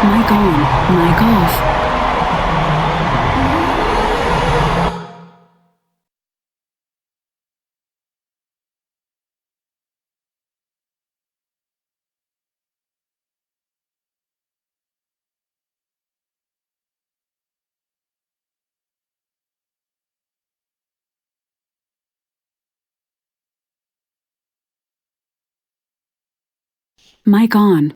Mic on, mic off. Mic on.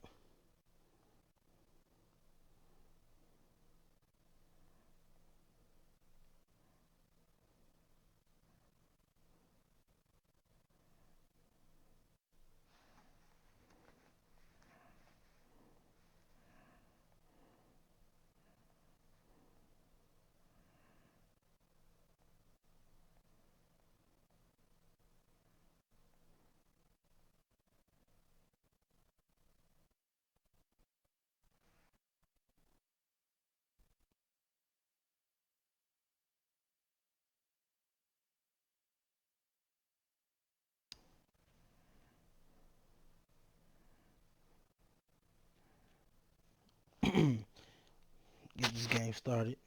Get this game started.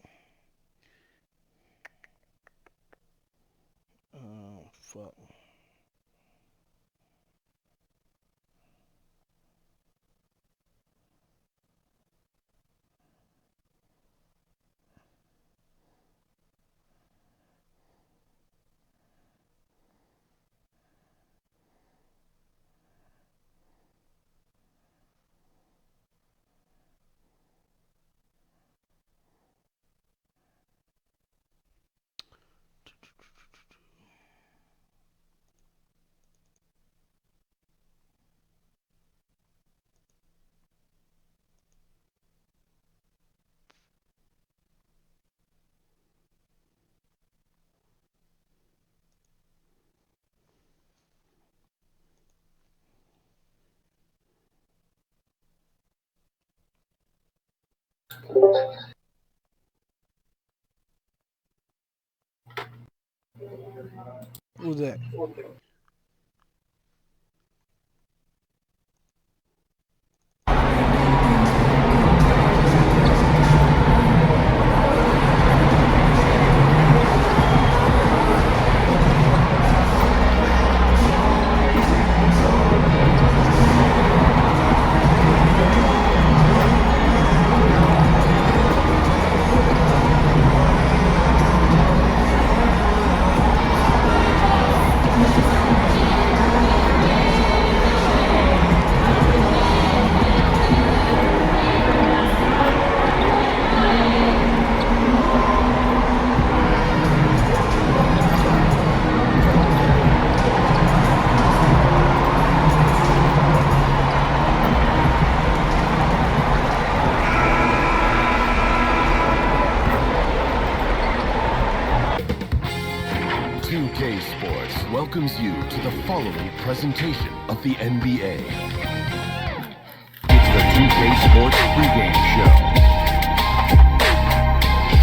Oh, fuck. Who's that? Sports welcomes you to the following presentation of the NBA. It's the 2K Sports pregame show.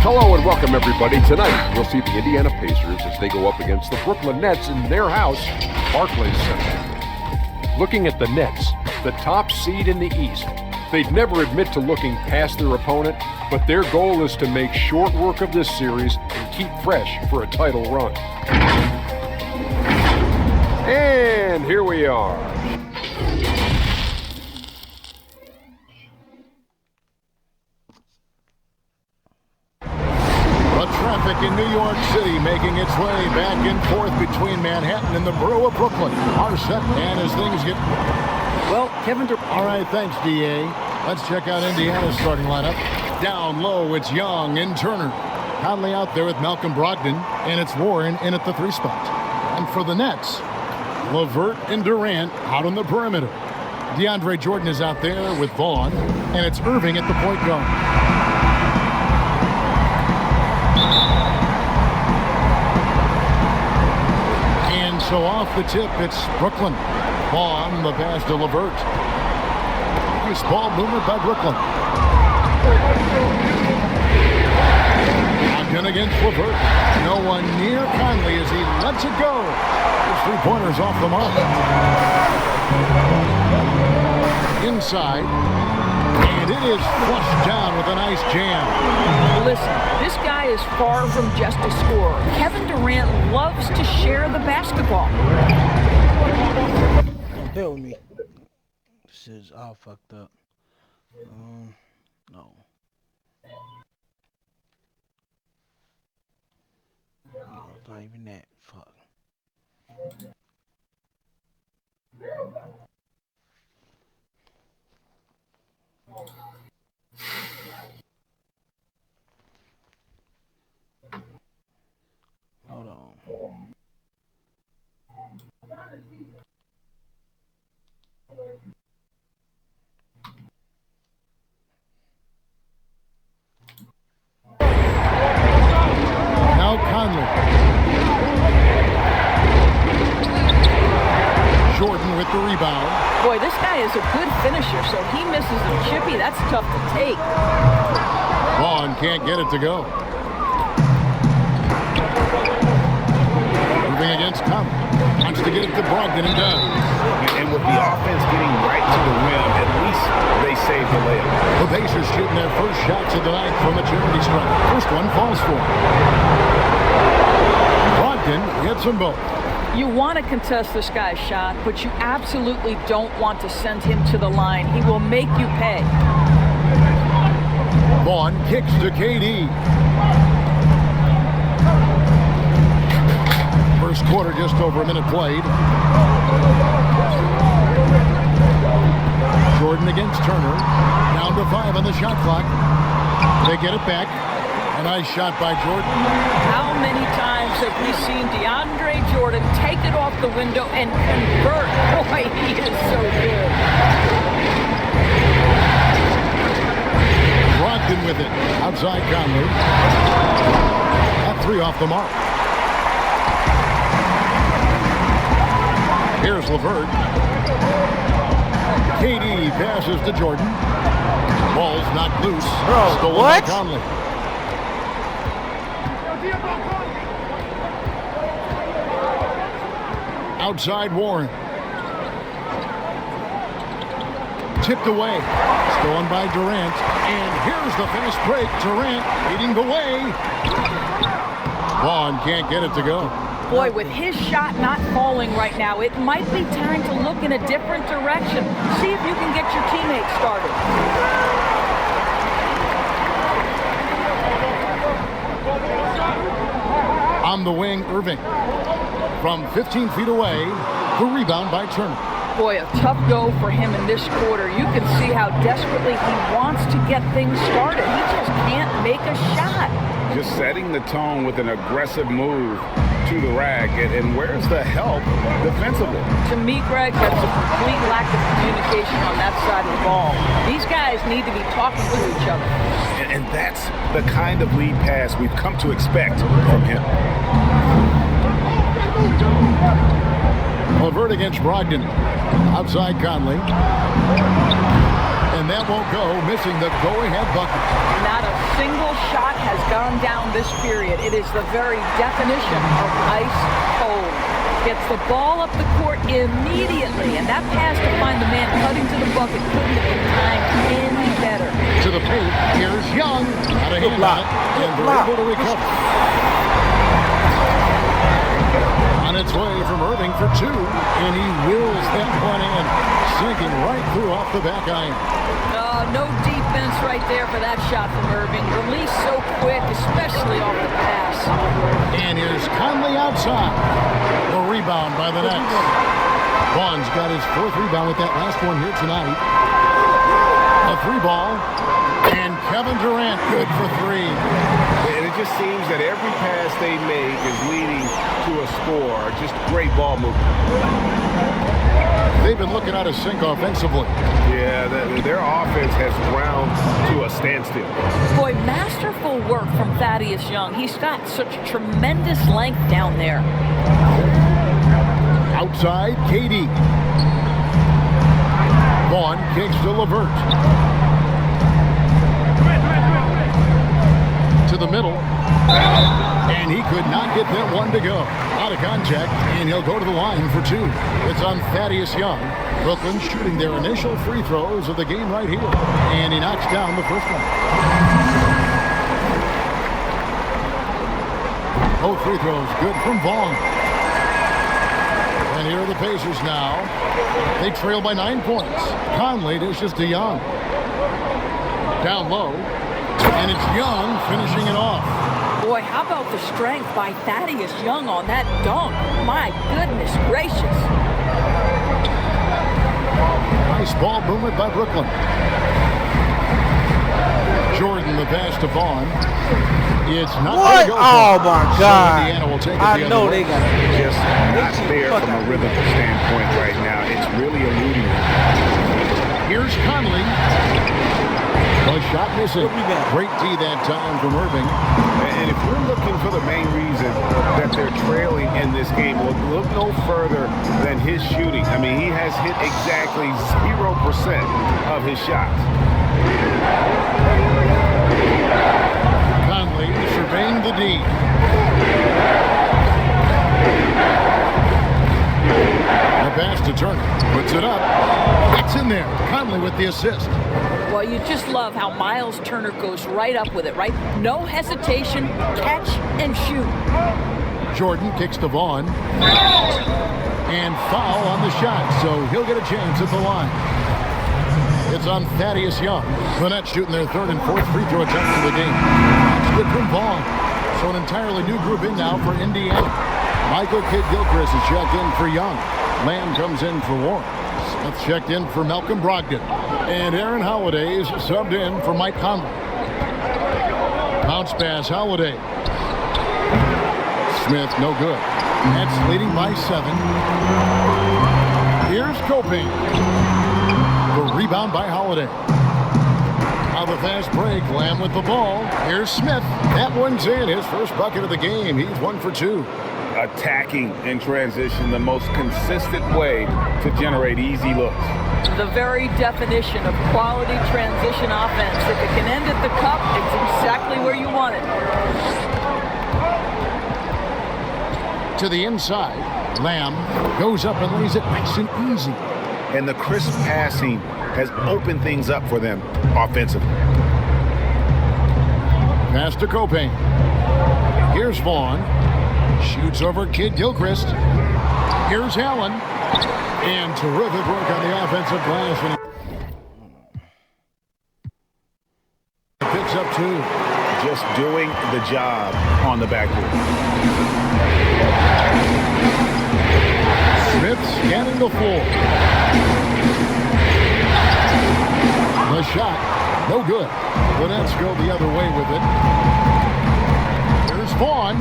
Hello and welcome everybody. Tonight we'll see the Indiana Pacers as they go up against the Brooklyn Nets in their house, Barclays Center. Looking at the Nets, the top seed in the East, they'd never admit to looking past their opponent, but their goal is to make short work of this series and keep fresh for a title run. And here we are. The traffic in New York City making its way back and forth between Manhattan and the borough of Brooklyn. Our set man as things get... Well, Kevin All right, thanks, D.A. Let's check out Indiana's starting lineup. Down low, it's Young and Turner. Conley out there with Malcolm Brogdon, and it's Warren in at the 3 spot. And for the Nets, LeVert and Durant out on the perimeter. DeAndre Jordan is out there with Vaughn, and it's Irving at the point guard. And so off the tip, it's Brooklyn. Vaughn, the pass to LeVert. Nice ball movement by Brooklyn. Again against LeVert. No one near Conley as he lets it go. His 3-pointers off the mark. Inside. And it is flushed down with a nice jam. Listen, this guy is far from just a scorer. Kevin Durant loves to share the basketball. Don't deal with me. This is all fucked up. No. No, it's not even that. Fuck. Hold on. Now Conley. Jordan with the rebound. Boy, this guy is a good finisher, so he misses a chippy. That's tough to take. Vaughn can't get it to go. Moving against Conley. Wants to get it to Brogdon and down. And with the offense getting right to the rim, at least they saved the layup. The Pacers shooting their first shots of the night from a charity stripe. First one falls for him. Brogdon hits them both. You want to contest this guy's shot, but you absolutely don't want to send him to the line. He will make you pay. Vaughn kicks to KD. First quarter, just over a minute played. Jordan against Turner. Down to 5 on the shot clock. They get it back. A nice shot by Jordan. How many times have we seen DeAndre Jordan take it off the window and convert? Boy, he is so good. Brogdon with it. Outside Conley. That 3 off the mark. Here's LeVert. KD passes to Jordan. Ball's knocked loose. Stolen by Conley. Outside Warren. Tipped away. Stolen by Durant. And here's the fast break. Durant leading the way. Vaughn can't get it to go. Boy, with his shot not falling right now, it might be time to look in a different direction. See if you can get your teammates started. On the wing, Irving. From 15 feet away, the rebound by Turner. Boy, a tough go for him in this quarter. You can see how desperately he wants to get things started. He just can't make a shot. Just setting the tone with an aggressive move to the rack. And where's the help defensively? To me, Greg, that's a complete lack of communication on that side of the ball. These guys need to be talking to each other. And that's the kind of lead pass we've come to expect from him. LeVert against Brogdon. Outside Conley. And that won't go, missing the go-ahead bucket. Not a single shot has gone down this period. It is the very definition of ice cold. Gets the ball up the court immediately, and that pass to find the man cutting to the bucket couldn't have been timed any better. To the paint, here's Young. Not a hand on it, and they're able to recover. On its way from Irving for 2, and he wills that one in, sinking right through off the back iron. No defense right there for that shot from Irving. Release so quick, especially off the pass. And here's Conley outside. The rebound by the Nets. Vaughn's got his 4th rebound with that last one here tonight. A 3 ball, and Kevin Durant good for 3. And it just seems that every pass they make is leading to a score. Just great ball movement. They've been looking out of sync offensively. Yeah, their offense has ground to a standstill. Boy, masterful work from Thaddeus Young. He's got such tremendous length down there. Outside, KD. Vaughn kicks to LeVert. To the middle. And he could not get that one to go. Out of contact, and he'll go to the line for two. It's on Thaddeus Young. Brooklyn shooting their initial free throws of the game right here. And he knocks down the first one. Both free throws good from Vaughn. And here are the Pacers now. They trail by 9 points. Conley dishes to Young. Down low. And it's Young finishing it off. Boy, how about the strength by Thaddeus Young on that dunk? My goodness gracious. Nice ball movement by Brooklyn. Jordan, the pass to Vaughn. It's not What? Go Oh my so God! Indiana will take it I the know other they way. got it. Just not there from a rhythm standpoint right now. It's really eluding him. Here's Conley. The shot missing. What we got? Great D that time from Irving. And if you're looking for the main reason that they're trailing in this game, well, look no further than his shooting. I mean, he has hit exactly 0% of his shots. Conley surveying the D. The pass to Turner. Puts it up. It's in there. Conley with the assist. Well, you just love how Miles Turner goes right up with it, right? No hesitation, catch and shoot. Jordan kicks to Vaughn. And foul on the shot, so he'll get a chance at the line. It's on Thaddeus Young. The Nets shooting their third and fourth free throw attempts of the game. It's good from Vaughn. So an entirely new group in now for Indiana. Michael Kidd-Gilchrist is checked in for Young. Lamb comes in for Warren. Smith checked in for Malcolm Brogdon. And Aaron Holiday is subbed in for Mike Conley. Bounce pass, Holiday. Smith, no good. Nets leading by 7. Here's Coping. The rebound by Holiday. Now the fast break. Lamb with the ball. Here's Smith. That one's in. His first bucket of the game. He's 1 for 2. Attacking in transition, the most consistent way to generate easy looks. The very definition of quality transition offense. If it can end at the cup, it's exactly where you want it. To the inside. Lamb goes up and lays it nice and easy. And the crisp passing has opened things up for them offensively. Pass to Coping. Here's Vaughn. Shoots over Kidd-Gilchrist. Here's Allen. And terrific work on the offensive glass. Picks up 2. Just doing the job on the backboard. Smith scanning the floor. The shot, no good. The Nets go the other way with it. Here's Vaughn,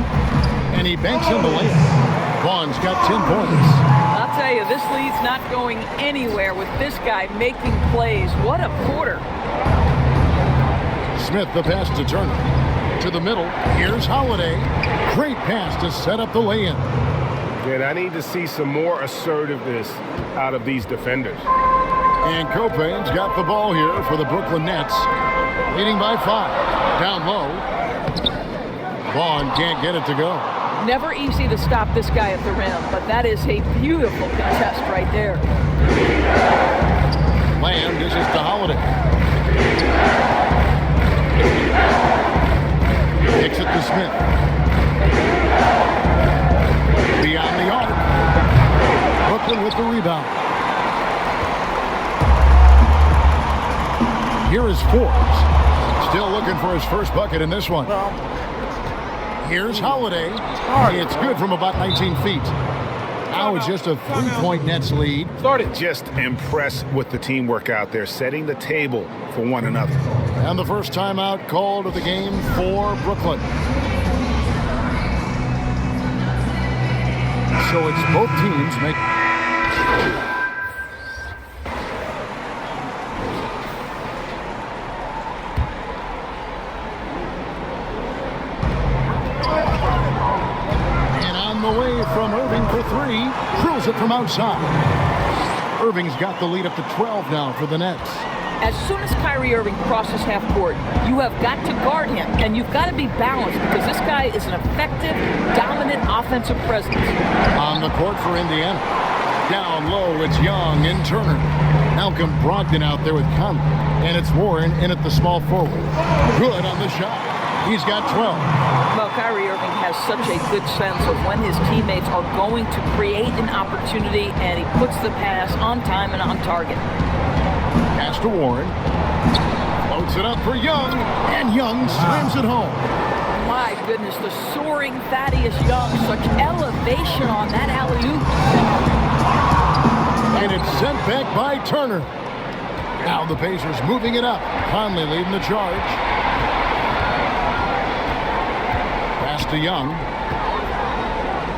and he banks in the layup. Vaughn's got 10 points. I'll tell you, this lead's not going anywhere with this guy making plays. What a quarter. Smith, the pass to Turner. To the middle, here's Holiday. Great pass to set up the lay-in. And I need to see some more assertiveness out of these defenders. And Coping's got the ball here for the Brooklyn Nets. Leading by 5. Down low. Vaughn can't get it to go. Never easy to stop this guy at the rim, but that is a beautiful contest right there. Lamb dishes to Holiday. Kicks it to Smith. Beyond the arc. Brooklyn with the rebound. Here is Forbes. Still looking for his first bucket in this one. Here's Holiday. It's good from about 19 feet. Now it's just a 3-point Nets lead. Just impressed with the teamwork out there, setting the table for one another. And the first timeout called of the game for Brooklyn. So it's both teams make. And on the way from Irving for 3, drills it from outside. Irving's got the lead up to 12 now for the Nets. As soon as Kyrie Irving crosses half court, you have got to guard him, and you've got to be balanced because this guy is an effective, dominant offensive presence. On the court for Indiana. Down low, it's Young and Turner. Malcolm Brogdon out there with Conley, and it's Warren in at the small forward. Good on the shot. He's got 12. Well, Kyrie Irving has such a good sense of when his teammates are going to create an opportunity, and he puts the pass on time and on target. Pass to Warren. Floats it up for Young, and Young slams it home. My goodness, the soaring Thaddeus Young, such elevation on that alley-oop. And it's sent back by Turner. Now the Pacers moving it up. Conley leading the charge. Pass to Young.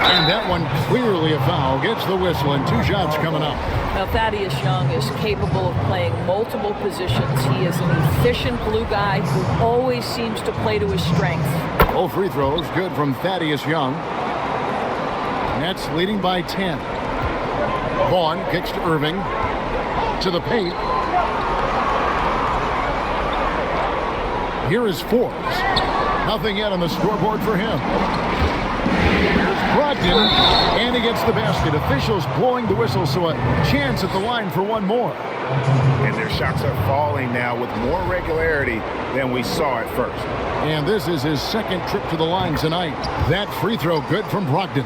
And that one clearly a foul. Gets the whistle, and 2 shots coming up. Now, Thaddeus Young is capable of playing multiple positions. He is an efficient glue guy who always seems to play to his strengths. All free throws good from Thaddeus Young. Nets leading by 10. Vaughn kicks to Irving. To the paint. Here is Forbes. Nothing yet on the scoreboard for him. Here's Brogdon, and he gets the basket. Officials blowing the whistle, so a chance at the line for one more. And their shots are falling now with more regularity than we saw at first. And this is his second trip to the line tonight. That free throw good from Brogdon.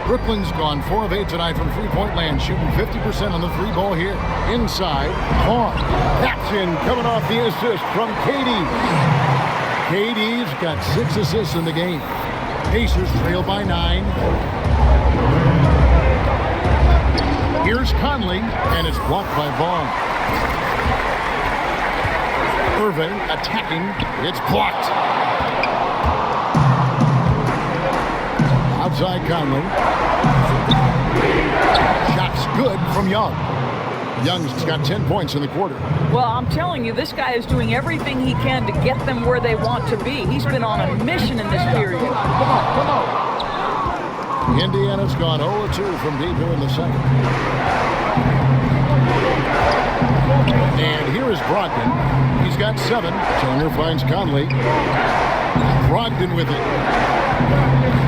Brooklyn's gone 4 of 8 tonight from three-point land, shooting 50% on the 3-ball here. Inside, Vaughn. That's in, coming off the assist from KD. KD's got 6 assists in the game. Pacers trail by 9. Here's Conley, and it's blocked by Vaughn. Irving attacking. It's blocked. Outside Conley. Shots good from Young. Young's got 10 points in the quarter. Well, I'm telling you, this guy is doing everything he can to get them where they want to be. He's been on a mission in this period. Come on. Indiana's gone 0-2 from deep here in the second. And here is Brogdon. He's got 7. Turner finds Conley. Brogdon with it.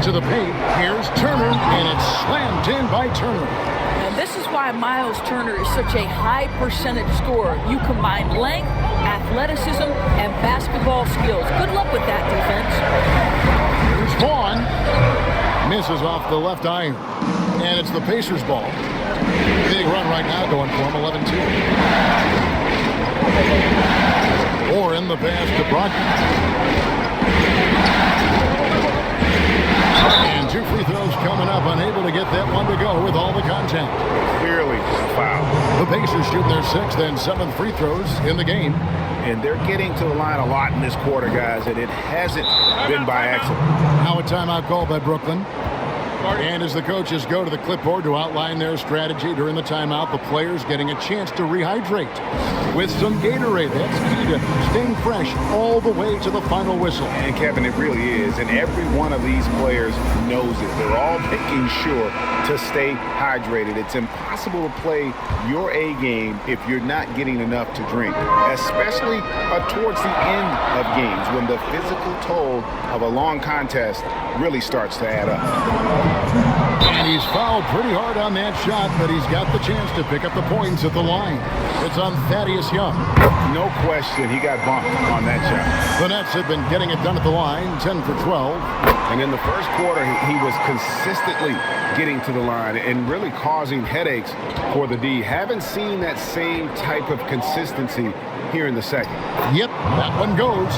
To the paint. Here's Turner, and it's slammed in by Turner. And this is why Miles Turner is such a high percentage scorer. You combine length, athleticism, and basketball skills. Good luck with that defense. Here's Vaughn. Misses off the left iron. And it's the Pacers' ball. Big run right now going for him, 11-2. Warren, the pass to Brogdon. And 2 free throws coming up, unable to get that one to go with all the contact. Clearly a foul. The Pacers shooting their 6th and 7th free throws in the game. And they're getting to the line a lot in this quarter, guys, and it hasn't been by accident. Now a timeout called by Brooklyn. And as the coaches go to the clipboard to outline their strategy during the timeout, the players getting a chance to rehydrate with some Gatorade. That's key to staying fresh all the way to the final whistle. And Kevin, it really is. And every one of these players knows it. They're all making sure to stay hydrated. It's impossible to play your A game if you're not getting enough to drink, especially towards the end of games when the physical toll of a long contest really starts to add up. And he's fouled pretty hard on that shot, but he's got the chance to pick up the points at the line. It's on Thaddeus Young. No question, he got bumped on that shot. The Nets have been getting it done at the line, 10 for 12. And in the first quarter, he was consistently getting to the line and really causing headaches for the D. Haven't seen that same type of consistency here in the second. Yep, that one goes.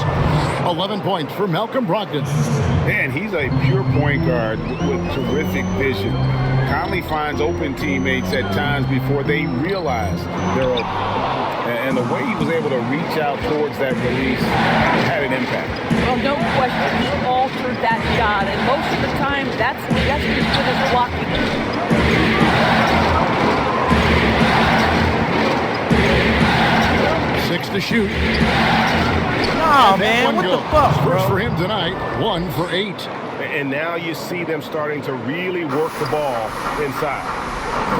11 points for Malcolm Brogdon. Man, he's a pure point guard with terrific vision. Conley finds open teammates at times before they realize they're open. And the way he was able to reach out towards that release had an impact. Well, no question, he altered that shot, and most of the time, that's just with his blocking. 6 to shoot. Oh, man, what the fuck, First bro? for him tonight, 1 for 8. And now you see them starting to really work the ball inside.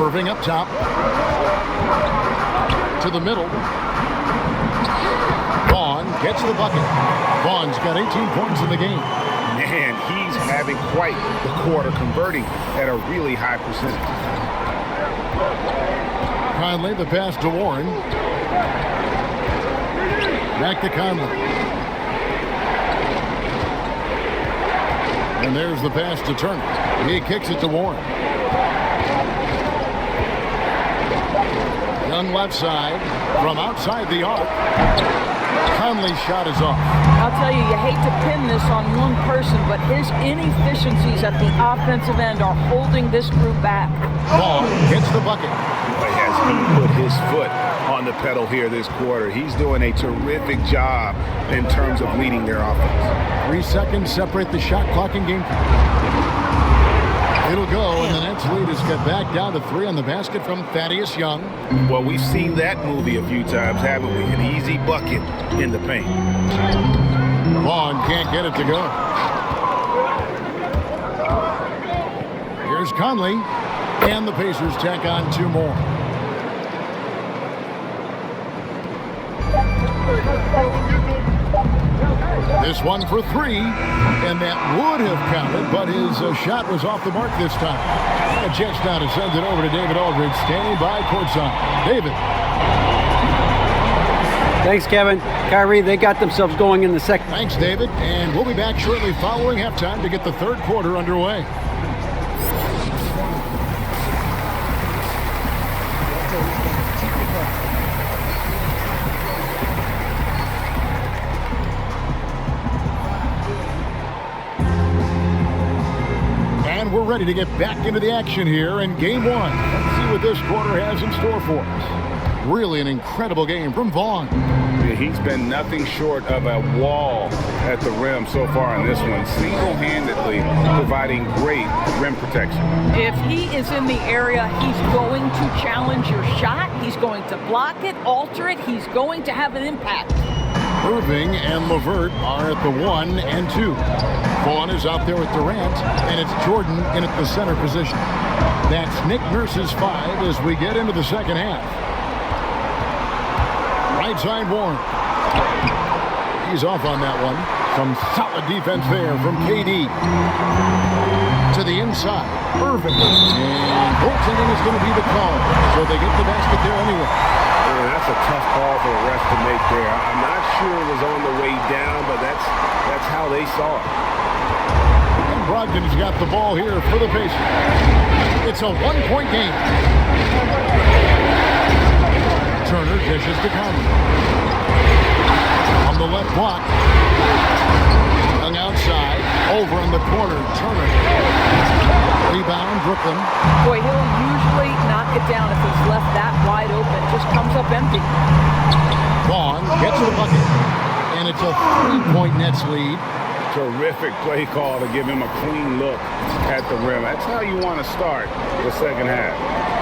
Irving up top. to the middle. Vaughn gets the bucket. Vaughn's got 18 points in the game. Man, he's having quite the quarter, converting at a really high percentage. Conley, the pass to Warren. Back to Conley. And there's the pass to Turner. He kicks it to Warren. Young left side from outside the arc. Conley's shot is off. I'll tell you hate to pin this on one person, but his inefficiencies at the offensive end are holding this group back. Ball hits the bucket. Boy, has he put his foot on the pedal here this quarter. He's doing a terrific job in terms of leading their offense. 3 seconds separate the shot clock and game. It'll go, and the Nets lead is cut back down to 3 on the basket from Thaddeus Young. Well, we've seen that movie a few times, haven't we? An easy bucket in the paint. Vaughn can't get it to go. Here's Conley, and the Pacers tack on 2 more. This one for 3, and that would have counted, but his shot was off the mark this time. A chance now to send it over to David Aldridge, standing by courtside. David. Thanks, Kevin. Kyrie, they got themselves going in the second. Thanks, David, and we'll be back shortly following halftime to get the third quarter underway. We're ready to get back into the action here in game 1. Let's see what this quarter has in store for us. Really an incredible game from Vaughn. Yeah, he's been nothing short of a wall at the rim so far in this one, single-handedly providing great rim protection. If he is in the area, he's going to challenge your shot. He's going to block it, alter it. He's going to have an impact. Irving and LeVert are at the 1 and 2. Vaughn is out there with Durant, and it's Jordan in at the center position. That's Nick Nurse's 5 as we get into the second half. Right side Warren. He's off on that one. Some solid defense there from KD. To the inside, Irving. And goaltending is going to be the call, so they get the basket there anyway. That's a tough call for the refs to make there. I'm not sure it was on the way down, but that's how they saw it. And Brogdon's got the ball here for the Pacers. It's a 1-point game. Turner dishes to Conley. On the left block. Young outside. Over in the corner. Turner. Rebound, Brooklyn. Boy, he'll usually knock it down if he's left that wide open. Just comes up empty. Vaughn gets the bucket. And it's a 3-point Nets lead. Terrific play call to give him a clean look at the rim. That's how you want to start the second half.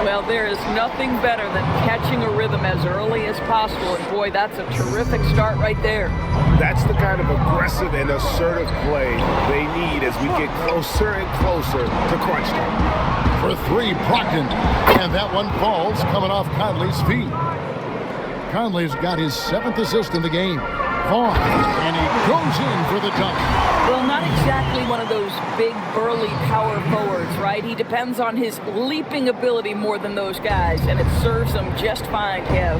Well, there is nothing better than catching a rhythm as early as possible. And boy, that's a terrific start right there. That's the kind of aggressive and assertive play they need as we get closer and closer to crunch time. For 3, Brogdon. And that one falls coming off Conley's feet. Conley's got his 7th assist in the game. Vaughn, and he goes in for the dunk. Well, not exactly one of those big, burly power forwards, right? He depends on his leaping ability more than those guys, and it serves him just fine, Kev.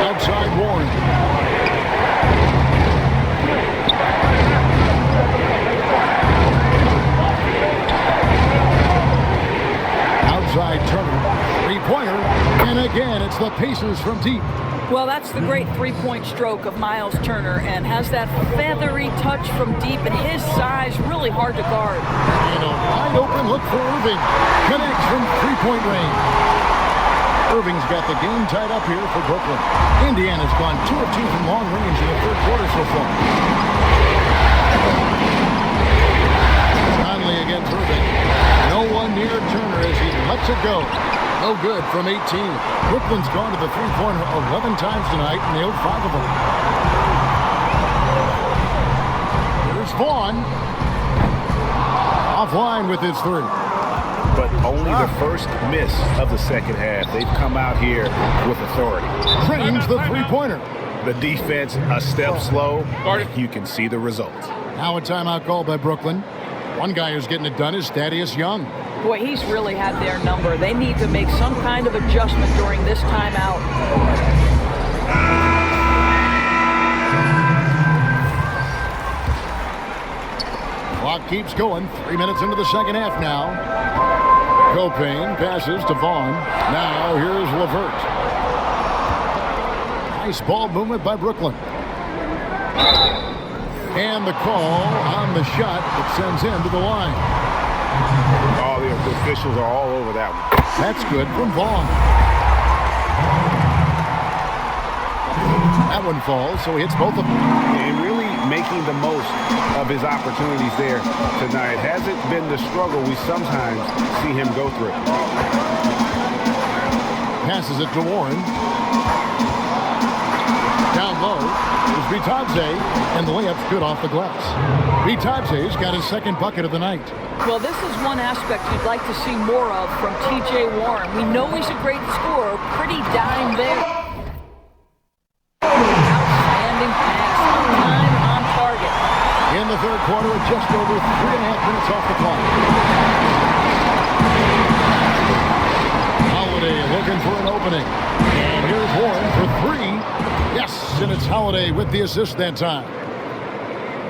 Outside Warren. Outside Turner. 3-pointer. And again, it's the Pacers from deep. Well, that's the great three-point stroke of Miles Turner, and has that feathery touch from deep, and his size really hard to guard. And a wide open look for Irving. Connects from 3-point range. Irving's got the game tied up here for Brooklyn. Indiana's gone 2 of 2 from long range in the third quarter so far. Conley against Irving. No one near Turner as he lets it go. No good from 18. Brooklyn's gone to the three-pointer 11 times tonight, and nailed 5 of them. Here's Vaughn. Offline with his 3. but only the first miss of the second half. They've come out here with authority. Drains the three-pointer. The defense a step slow. You can see the results. Now a timeout call by Brooklyn. One guy who's getting it done is Thaddeus Young. Boy, he's really had their number. They need to make some kind of adjustment during this timeout. Clock keeps going. 3 minutes into the second half now. Copain passes to Vaughn. Now here's LeVert. Nice ball movement by Brooklyn. And the call on the shot that sends him to the line. All the officials are all over that one. That's good from Vaughn. That one falls, so he hits both of them. And really making the most of his opportunities there tonight. Hasn't been the struggle we sometimes see him go through. Passes it to Warren. Down low is Bitadze, and the layup's good off the glass. Bitadze's got his second bucket of the night. Well, this is one aspect you'd like to see more of from T.J. Warren. We know he's a great scorer. Pretty dime there. Outstanding pass. On time, on target. In the third quarter, at just over 3.5 minutes off the clock. Holiday looking for an opening. And here's Warren for three. Yes, and it's Holiday with the assist that time.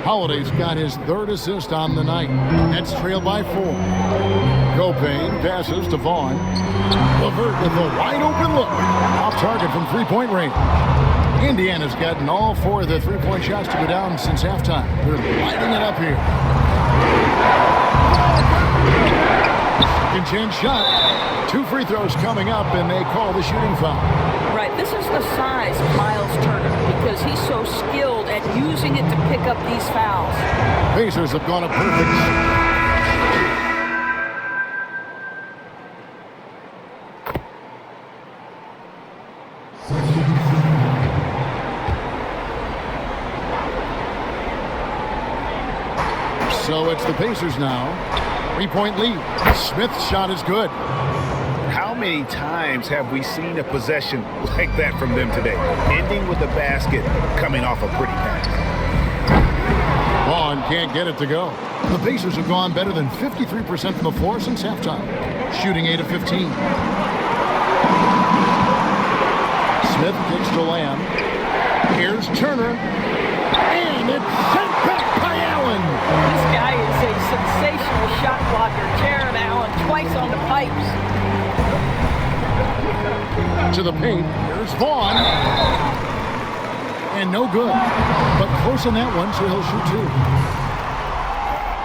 Holiday's got his third assist on the night. Nets trail by 4. Copain passes to Vaughn. LeVert with a wide open look. Off target from three-point range. Indiana's gotten all 4 of their three-point shots to go down since halftime. They're lighting it up here. Second chance shot. 2 free throws coming up, and they call the shooting foul. Right, this is the size of Miles Turner because he's so skilled at using it to pick up these fouls. Pacers have gone a perfect. So it's the Pacers now. 3-point lead. Smith's shot is good. How many times have we seen a possession like that from them today? Ending with a basket, coming off a pretty pass. Vaughn can't get it to go. The Pacers have gone better than 53% from the floor since halftime. Shooting 8 of 15. Smith kicks to Lamb. Here's Turner. And it's sent back by Allen. This guy is a sensational shot blocker. Jared Allen twice on the pipes. To the paint. Here's Vaughn. And no good. But close on that one, so he'll shoot 2.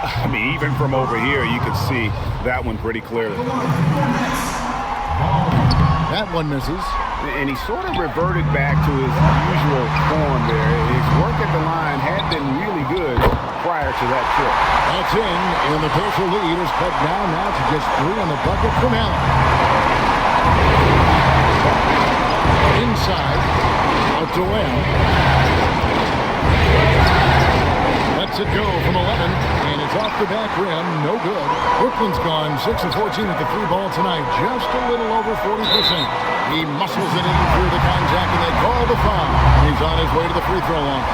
I mean, even from over here, you can see that one pretty clearly. That one misses. And he sort of reverted back to his usual form there. His work at the line had been really good prior to that trip. That's in, and the Pacer lead is cut down now to just 3 on the bucket from Allen. Inside, out to Lamb. Lets it go from 11, and it's off the back rim, no good. Brooklyn's gone 6 of 14 at the 3-ball tonight, just a little over 40%. He muscles it in through the contact, and they call the foul. He's on his way to the free throw line.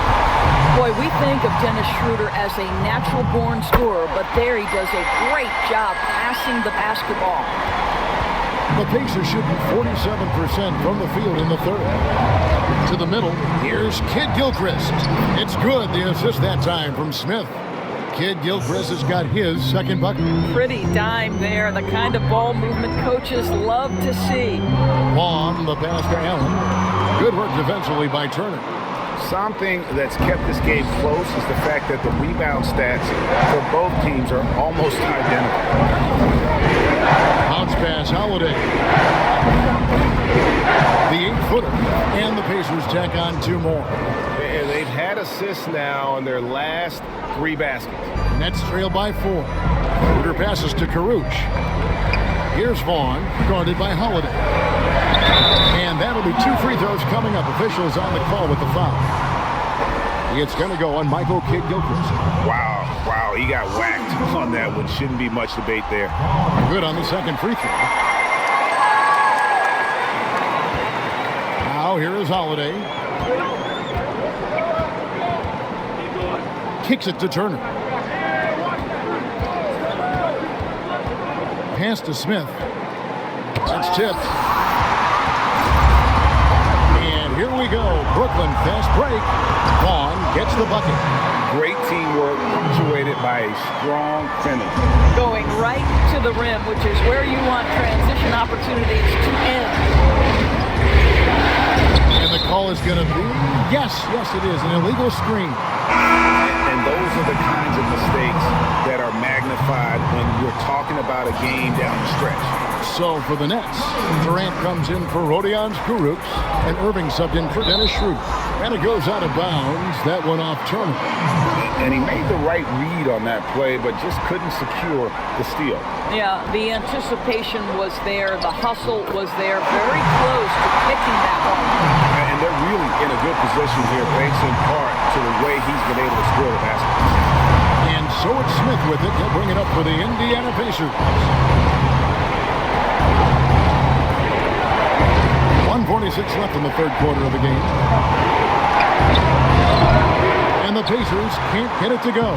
Boy, we think of Dennis Schroeder as a natural-born scorer, but there he does a great job passing the basketball. The Pacers shooting 47% from the field in the third. To the middle, here's Kid Gilchrist. It's good, the assist that time from Smith. Kid Gilchrist has got his second bucket. Pretty dime there, the kind of ball movement coaches love to see. Long, the pass to Allen. Good work defensively by Turner. Something that's kept this game close is the fact that the rebound stats for both teams are almost identical. Bounce pass, Holiday. The 8-footer, and the Pacers tack on 2 more. And they've had assists now on their last 3 baskets. Nets trail by 4. Schroeder passes to Karuch. Here's Vaughn, guarded by Holiday. And that'll be 2 free throws coming up. Officials on the call with the foul. It's going to go on Michael Kidd-Gilchrist. Wow, Oh, he got whacked on that one. Shouldn't be much debate there. Good on the second free throw. Now here is Holiday. Kicks it to Turner. Pass to Smith. That's tipped. And here we go. Brooklyn fast break. Vaughn gets the bucket. Great teamwork punctuated by a strong finish. Going right to the rim, which is where you want transition opportunities to end. And the call is going to be, yes, it is, an illegal screen. And those are the kinds of mistakes that are magnified when you're talking about a game down the stretch. So for the Nets, Durant comes in for Rodion Kurucs, and Irving subbed in for Dennis Schroeder. And it goes out of bounds. That one off Turner. And he made the right read on that play, but just couldn't secure the steal. Yeah, the anticipation was there. The hustle was there. Very close to picking that one. And they're really in a good position here, thanks in part to the way he's been able to score the basketball. And so it's Smith with it. He'll bring it up for the Indiana Pacers. 1:46 left in the third quarter of the game. And the Pacers can't get it to go.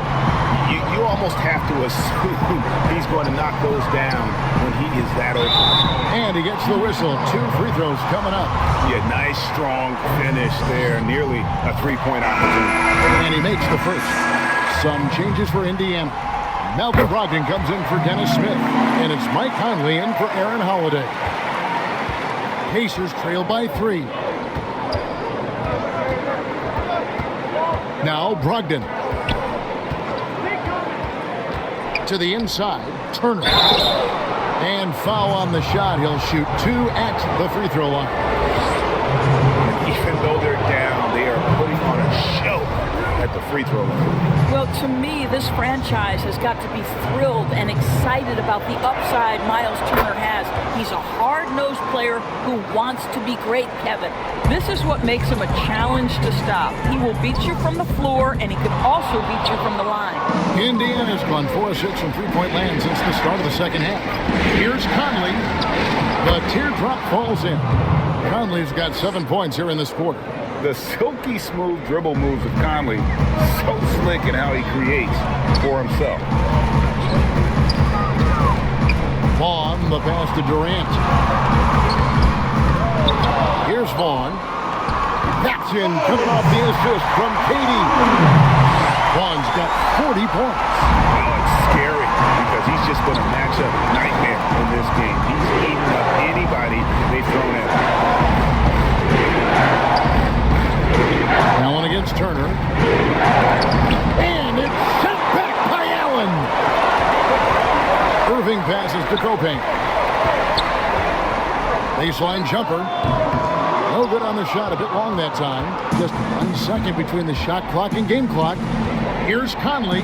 You almost have to assume he's going to knock those down when he is that open. And he gets the whistle. 2 free throws coming up. Yeah, nice, strong finish there. Nearly a three-point opportunity. And he makes the first. Some changes for Indiana. Malcolm Brogdon comes in for Dennis Smith. And it's Mike Conley in for Aaron Holiday. Pacers trail by 3. Now Brogdon. To the inside. Turner. And foul on the shot. He'll shoot 2 at the free throw line. Even though they're down, they are putting on a show at the free throw line. Well, to me, this franchise has got to be thrilled and excited about the upside Miles Turner has. He's a hard-nosed player who wants to be great, Kevin. This is what makes him a challenge to stop. He will beat you from the floor, and he can also beat you from the line. Indiana's gone 4 of 6 from three-point land since the start of the second half. Here's Conley. The teardrop falls in. Conley's got 7 points here in this quarter. The silky smooth dribble moves of Conley, so slick in how he creates for himself. Vaughn, the pass to Durant. Here's Vaughn. That's in, coming off the assist from Katie. Vaughn's got 40 points. Well, it's scary because he's just been a matchup nightmare in this game. He's eating up anybody they've thrown at him. Now one against Turner. And it's sent back by Allen. Irving passes to Copain. Baseline jumper. No good on the shot. A bit long that time. Just 1 second between the shot clock and game clock. Here's Conley.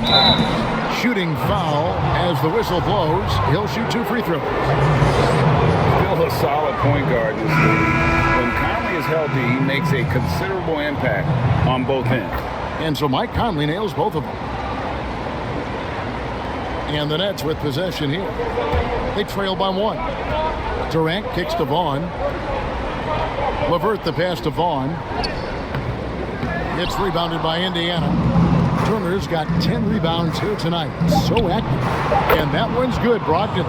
Shooting foul as the whistle blows. He'll shoot 2 free throws. Still a solid point guard this league. When Conley is healthy, he makes a considerable impact on both ends. And so Mike Conley nails both of them. And the Nets with possession here. They trail by 1. Durant kicks to Vaughn. LeVert the pass to Vaughn. It's rebounded by Indiana. Turner's got 10 rebounds here tonight. So active. And that one's good, Brogdon.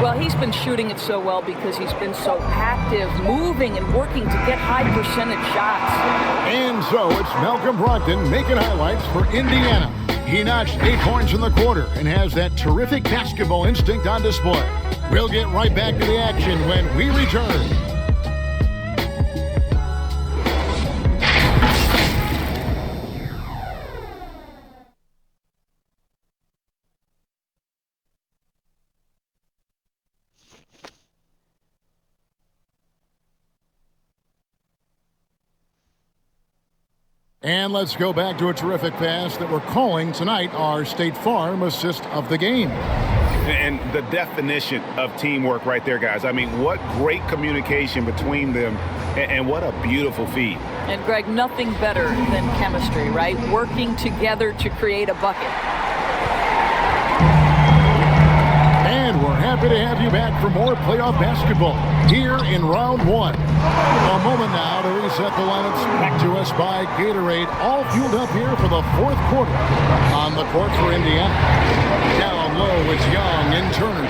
Well, he's been shooting it so well because he's been so active, moving and working to get high percentage shots. And so it's Malcolm Brogdon making highlights for Indiana. He notched 8 points in the quarter and has that terrific basketball instinct on display. We'll get right back to the action when we return. And let's go back to a terrific pass that we're calling tonight our State Farm assist of the game. And the definition of teamwork right there, guys. I mean, what great communication between them, and what a beautiful feed. And, Greg, nothing better than chemistry, right? Working together to create a bucket. happy to have you back for more playoff basketball here in round one. A moment now to reset the lineups brought to us by Gatorade. All fueled up here for the fourth quarter. On the court for Indiana. Down low, it's Young and Turner.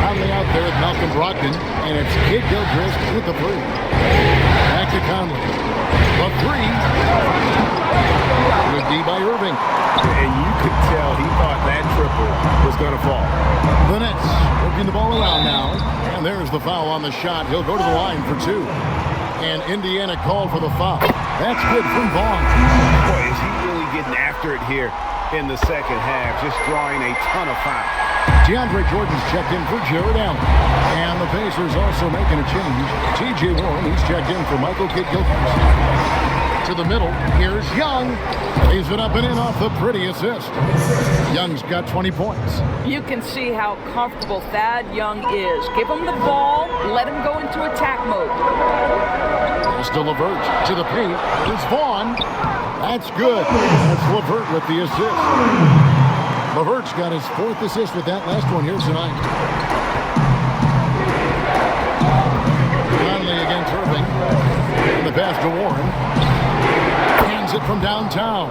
Conley out there with Malcolm Brogdon, and it's Kid Gilchrist with the three. Back to Conley. The three. Good D by Irving. And you could tell he thought that triple was going to fall. The Nets working the ball around now. And there's the foul on the shot. He'll go to the line for two. And Indiana called for the foul. That's good from Vaughn. Boy, is he really getting after it here in the second half, just drawing a ton of fouls. DeAndre Jordan's checked in for Jared Allen. And the Pacers also making a change. T.J. Warren, he's checked in for Michael Kidd-Gilchrist. To the middle, here's Young. Lays it up and in off the pretty assist. Young's got 20 points. You can see how comfortable Thad Young is. Give him the ball, let him go into attack mode. Still LeVert to the paint. Here's Vaughn. That's good. That's LeVert with the assist. LeVert's got his fourth assist with that last one here tonight. Conley against Irving. And the pass to Warren. Hands it from downtown.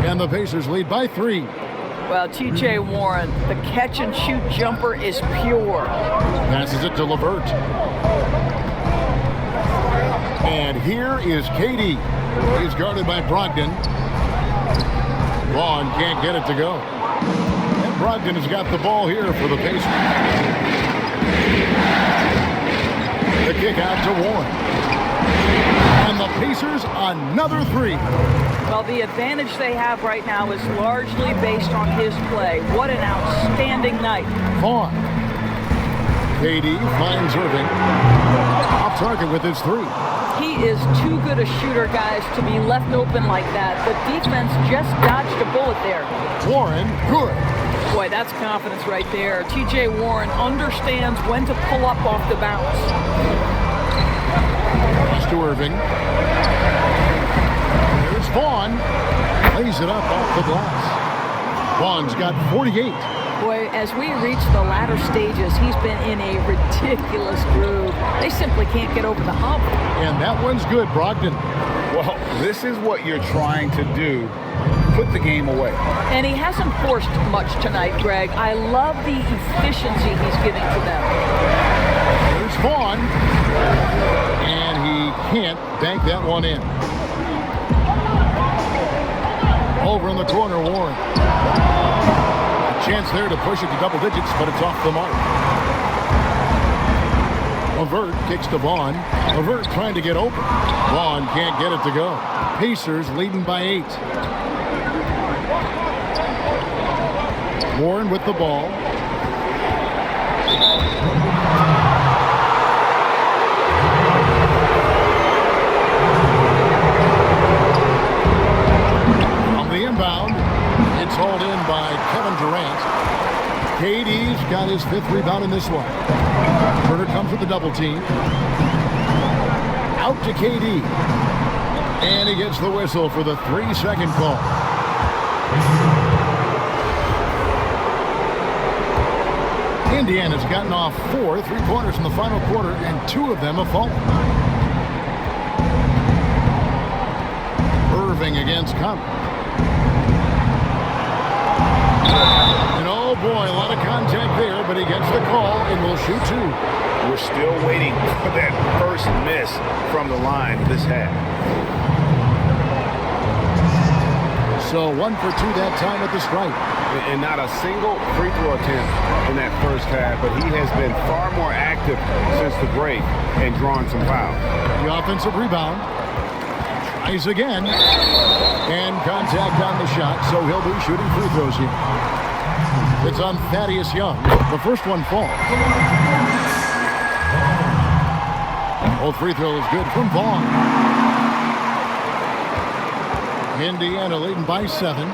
And the Pacers lead by 3. Well, T.J. Warren, the catch-and-shoot jumper is pure. Passes it to LeVert. And here is KD. He's guarded by Brogdon. Vaughn can't get it to go. And Brogdon has got the ball here for the Pacers. The kick out to Warren. And the Pacers another 3. Well, the advantage they have right now is largely based on his play. What an outstanding night. Vaughn. KD finds Irving. Off target with his 3. He is too good a shooter, guys, to be left open like that. The defense just dodged a bullet there. Warren, good. Boy, that's confidence right there. T.J. Warren understands when to pull up off the bounce. To Irving. There's Vaughn. Lays it up off the glass. Vaughn's got 48. Boy, as we reach the latter stages, he's been in a ridiculous groove. They simply can't get over the hump. And that one's good, Brogdon. Well, this is what you're trying to do. Put the game away. And he hasn't forced much tonight, Greg. I love the efficiency he's giving to them. There's Vaughn. And he can't bank that one in. Over in the corner, Warren. A chance there to push it to double digits, but it's off the mark. LeVert kicks to Vaughn. LeVert trying to get open. Vaughn can't get it to go. Pacers leading by 8. Warren with the ball. On the inbound, it's hauled in by Kevin Durant. KD's got his 5th rebound in this one. Turner comes with the double team. Out to KD. And he gets the whistle for the 3-second call. Indiana's gotten off 4 3-pointers in the final quarter, and 2 of them have fallen. Irving against Conley. And oh boy, a lot of contact there, but he gets the call and will shoot 2. We're still waiting for that first miss from the line this half. So 1 for 2 that time at the stripe. And not a single free throw attempt in that first half, but he has been far more active since the break and drawn some fouls. The offensive rebound. Tries again. And contact on the shot, so he'll be shooting free throws here. It's on Thaddeus Young. The first one falls. Both free throws good from Vaughn. Indiana leading by 7.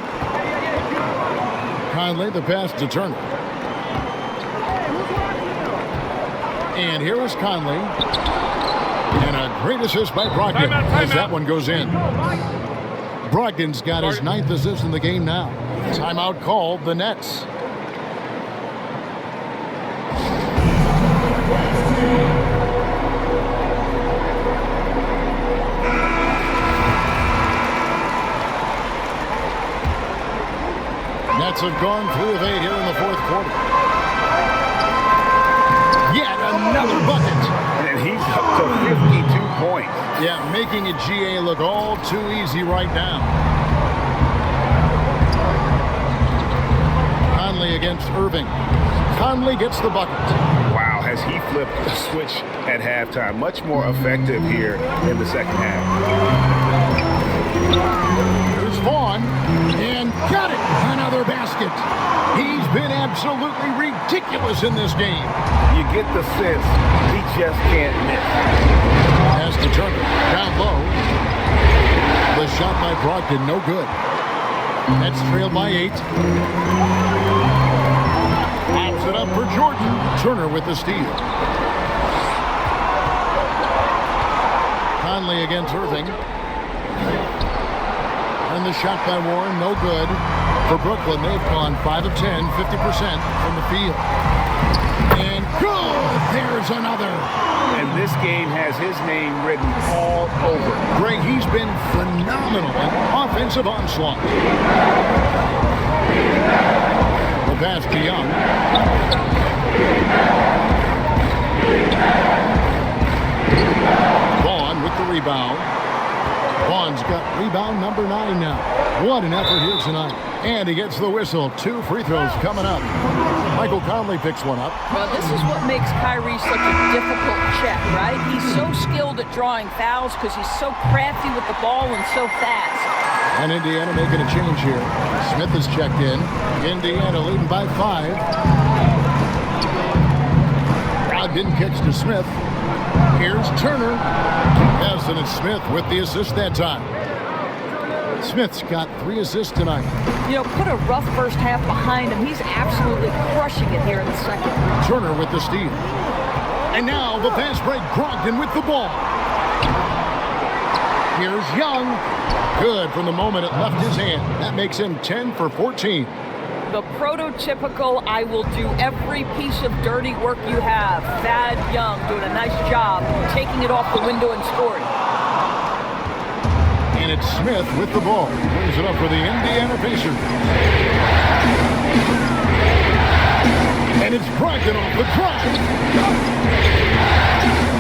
Conley, the pass to Turner. And here is Conley. And a great assist by Brogdon as that one goes in. Brogdon's got his 9th assist in the game now. Timeout called, the Nets. Nets have gone 3 of 8 here in the fourth quarter. Yet another bucket. And he's up to 52 points. Yeah, making a GA look all too easy right now. Conley against Irving. Conley gets the bucket. Wow, has he flipped the switch at halftime. Much more effective here in the second half. Here's Vaughn, and got it! Another basket. He's been absolutely ridiculous in this game. You get the sense he just can't miss. Pass to Turner, down low. The shot by Brogdon, no good. Nets trailed by 8. Pops it up for Jordan. Turner with the steal. Conley against Irving. And the shot by Warren, no good. For Brooklyn, they've gone 5 of 10, 50% from the field. And good! There's another. And this game has his name written all over. Greg, he's been phenomenal in offensive onslaught. The pass to Young. Vaughn with the rebound. Vaughn's got rebound number 9 now. What an effort here tonight. And he gets the whistle. 2 free throws coming up. Michael Conley picks one up. Well, this is what makes Kyrie such a difficult check, right? He's so skilled at drawing fouls because he's so crafty with the ball and so fast. And Indiana making a change here. Smith is checked in. Indiana leading by 5. Brogdon kicks to Smith. Here's Turner. Yes, and it's Smith with the assist that time. Smith's got 3 assists tonight. You know, put a rough first half behind him. He's absolutely crushing it here in the second. Turner with the steal. And now the fast break. Brogdon with the ball. Here's Young. Good from the moment it left his hand. That makes him 10 for 14. The prototypical, I will do every piece of dirty work you have. Thad Young doing a nice job taking it off the window and scoring. And it's Smith with the ball. Brings it up for the Indiana Pacers. And it's Brogdon off the drive.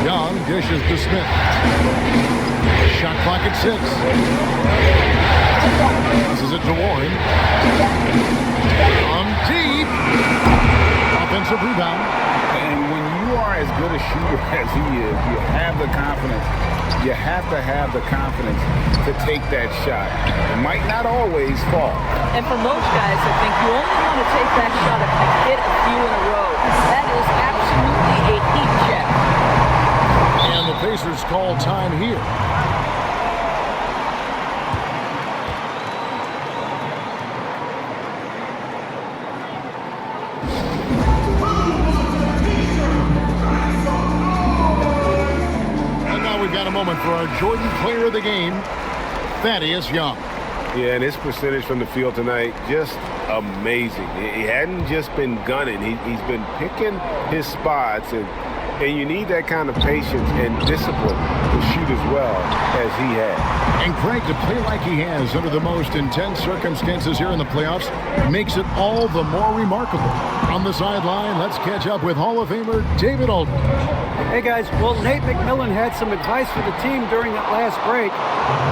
Young dishes to Smith. Shot clock at 6. This is it to Warren. On deep. Offensive rebound. And when you are as good a shooter as he is, you have the confidence. You have to have the confidence to take that shot. It might not always fall. And for most guys, I think you only want to take that shot if you hit a few in a row. That is absolutely a heat check. And the Pacers call time here. Got a moment for our Jordan player of the game, Thaddeus Young. Yeah, and his percentage from the field tonight, just amazing. He hadn't just been gunning. He's been picking his spots, and you need that kind of patience and discipline to shoot as well as he has. And Craig, to play like he has under the most intense circumstances here in the playoffs makes it all the more remarkable. On the sideline, let's catch up with Hall of Famer David Aldridge. Hey guys, well, Nate McMillan had some advice for the team during that last break.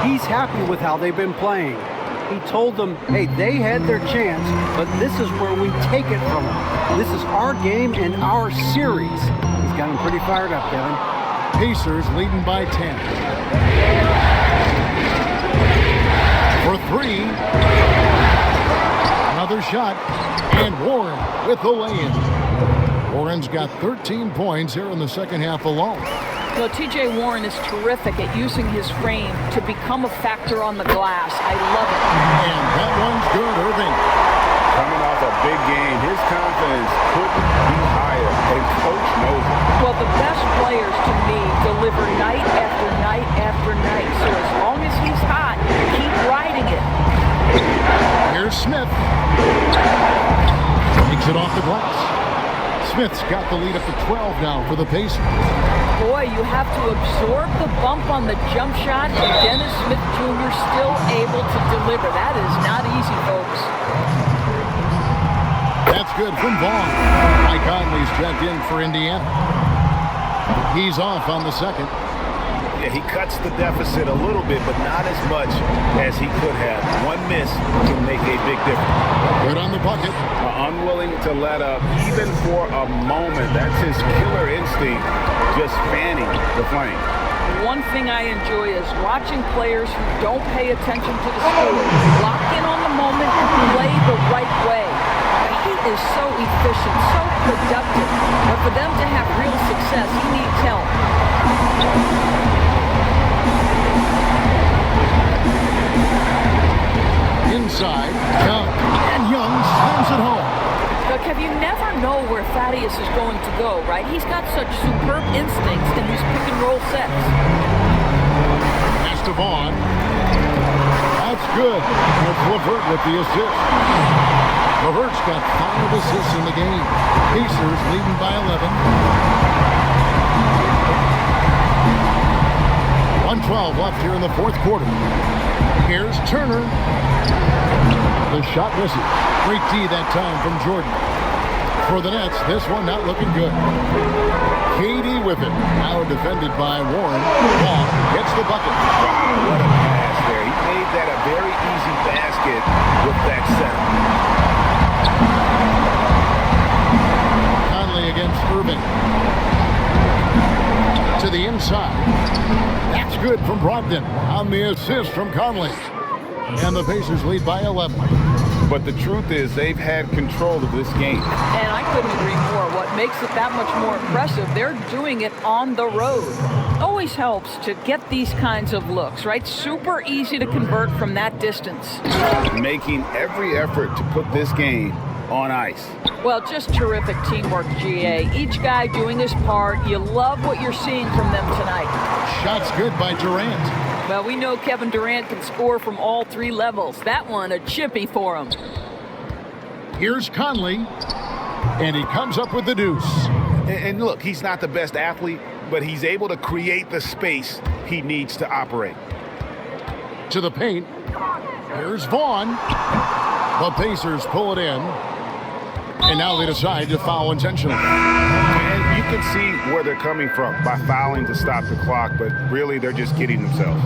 He's happy with how they've been playing. He told them, hey, they had their chance, but this is where we take it from them. This is our game and our series. He's got him pretty fired up, Kevin. Pacers leading by 10. For 3. Another shot. And Warren with the lay-in. Warren's got 13 points here in the second half alone. Well, T.J. Warren is terrific at using his frame to become a factor on the glass. I love it. And that one's good, Irving. Coming off a big game, his confidence couldn't be higher, and Coach knows it. Well, the best players, to me, deliver night after night after night. So as long as he's hot, keep riding it. Here's Smith. Takes it off the glass. Smith's got the lead up to 12 now for the Pacers. Boy, you have to absorb the bump on the jump shot, and Dennis Smith Jr. still able to deliver. That is not easy, folks. good from Vaughn. Mike Conley's checked in for Indiana. He's off on the second. Yeah, he cuts the deficit a little bit, but not as much as he could have. One miss can make a big difference. Good on the bucket. Unwilling to let up, even for a moment. That's his killer instinct, just fanning the flame. One thing I enjoy is watching players who don't pay attention to the score lock in on the moment and play the right way. He is so efficient, so productive. But for them to have real success, he needs help. Inside, Young. And Young slams it home. Look, have you never know where Thaddeus is going to go, right? He's got such superb instincts in these pick and roll sets. Pass to Vaughn. That's good. And it's LeVert with the assist. LeVert's got 5 assists in the game. Pacers leading by 11. 1:12 left here in the fourth quarter. Here's Turner. The shot misses. Great D that time from Jordan. For the Nets, this one not looking good. KD with it. Now defended by Warren. Wall gets the bucket. Wow, what a pass there. He made that a very easy basket with that setup. Conley against Irving. To the inside. That's good from Brogdon on the assist from Conley. And the Pacers lead by 11. But the truth is they've had control of this game. And I couldn't agree more. What makes it that much more impressive, they're doing it on the road. Always helps to get these kinds of looks, right? Super easy to convert from that distance. Making every effort to put this game on ice. Well, just terrific teamwork, GA. Each guy doing his part. You love what you're seeing from them tonight. Shots good by Durant. Well, we know Kevin Durant can score from all 3 levels. That one, a chippy for him. Here's Conley, and he comes up with the deuce. And look, he's not the best athlete, but he's able to create the space he needs to operate. To the paint. Here's Vaughn. The Pacers pull it in. And now they decide to foul intentionally. And you can see where they're coming from by fouling to stop the clock, but really they're just kidding themselves.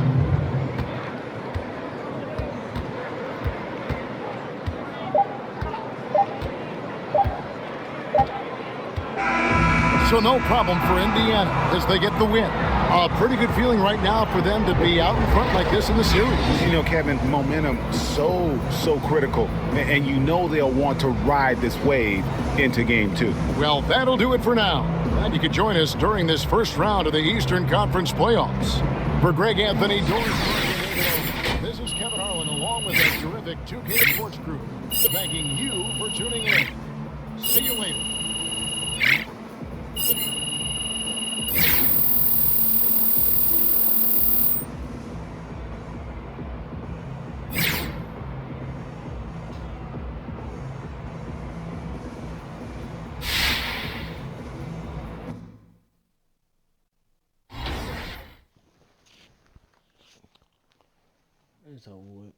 So no problem for Indiana as they get the win. A pretty good feeling right now for them to be out in front like this in the series. You know, Kevin, momentum so critical. And you know they'll want to ride this wave into game 2. Well, that'll do it for now. And you can join us during this first round of the Eastern Conference playoffs. For Greg Anthony, this is Kevin Harlan along with a terrific 2K Sports crew. Thanking you for tuning in. See you later. It's over with.